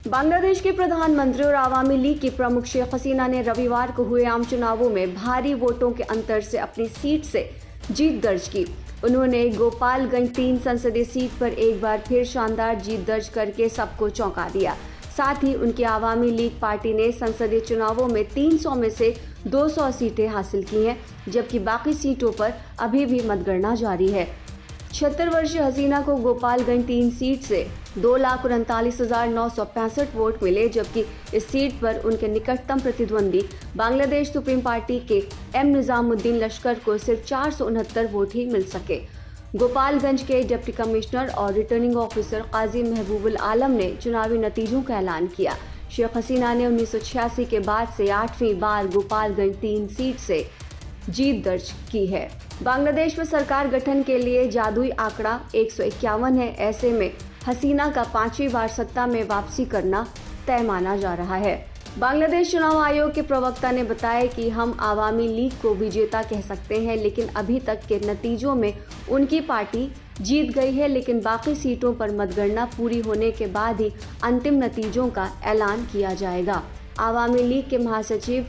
बांग्लादेश के प्रधानमंत्री और आवामी लीग की प्रमुख शेख हसीना ने रविवार को हुए आम चुनावों में भारी वोटों के अंतर से अपनी सीट से जीत दर्ज की। उन्होंने गोपालगंज 3 संसदीय सीट पर एक बार फिर शानदार जीत दर्ज करके सबको चौंका दिया। साथ ही उनकी आवामी लीग पार्टी ने संसदीय चुनावों में 300 में से 200 सीटें हासिल की हैं, जबकि बाकी सीटों पर अभी भी मतगणना जारी है। 76 वर्षीय हसीना को गोपालगंज 3 सीट से 2,39,965 वोट मिले, जबकि इस सीट पर उनके निकटतम प्रतिद्वंदी बांग्लादेश सुप्रीम पार्टी के एम निजामुद्दीन लश्कर को सिर्फ 469 वोट ही मिल सके। गोपालगंज के डिप्टी कमिश्नर और रिटर्निंग ऑफिसर काजी महबूबुल आलम ने चुनावी नतीजों का ऐलान किया। शेख हसीना ने 1986 के बाद से 8वीं बार गोपालगंज 3 सीट से जीत दर्ज की है। बांग्लादेश में सरकार गठन के लिए जादुई आंकड़ा 151 है। ऐसे में हसीना का 5वीं बार सत्ता में वापसी करना तय माना जा रहा है। बांग्लादेश चुनाव आयोग के प्रवक्ता ने बताया कि हम आवामी लीग को विजेता कह सकते हैं, लेकिन अभी तक के नतीजों में उनकी पार्टी जीत गई है, लेकिन बाकी सीटों पर मतगणना पूरी होने के बाद ही अंतिम नतीजों का ऐलान किया जाएगा। आवामी लीग के महासचिव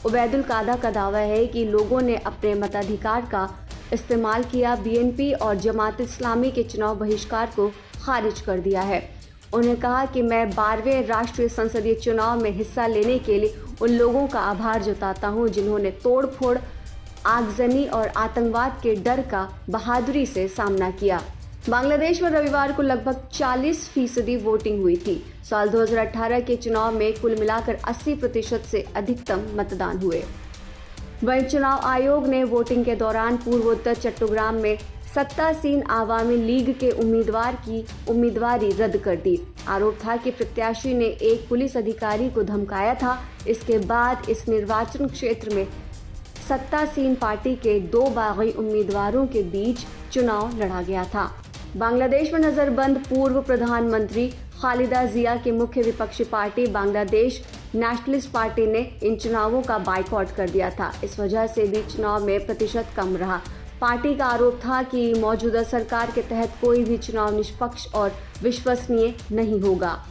उबैदुल कादा का दावा है कि लोगों ने अपने मताधिकार का इस्तेमाल किया। बीएनपी और जमात इस्लामी के चुनाव बहिष्कार को खारिज कर दिया है। उन्होंने कहा कि मैं 12वें राष्ट्रीय संसदीय चुनाव में हिस्सा लेने के लिए उन लोगों का आभार जताता हूं, जिन्होंने तोड़फोड़, आगजनी और आतंकवाद के डर का बहादुरी से सामना किया। बांग्लादेश में रविवार को लगभग 40% वोटिंग हुई थी। साल 2018 के चुनाव में कुल मिलाकर 80% से अधिकतम मतदान हुए। वहीं चुनाव आयोग ने वोटिंग के दौरान पूर्वोत्तर चट्टग्राम में सत्तासीन आवामी लीग के उम्मीदवार की उम्मीदवारी रद्द कर दी। आरोप था कि प्रत्याशी ने एक पुलिस अधिकारी को धमकाया था। इसके बाद इस निर्वाचन क्षेत्र में सत्तासीन पार्टी के 2 बागी उम्मीदवारों के बीच चुनाव लड़ा गया था। बांग्लादेश में नजरबंद पूर्व प्रधानमंत्री खालिदा जिया की मुख्य विपक्षी पार्टी बांग्लादेश नेशनलिस्ट पार्टी ने इन चुनावों का बाइकआउट कर दिया था। इस वजह से भी चुनाव में प्रतिशत कम रहा। पार्टी का आरोप था कि मौजूदा सरकार के तहत कोई भी चुनाव निष्पक्ष और विश्वसनीय नहीं होगा।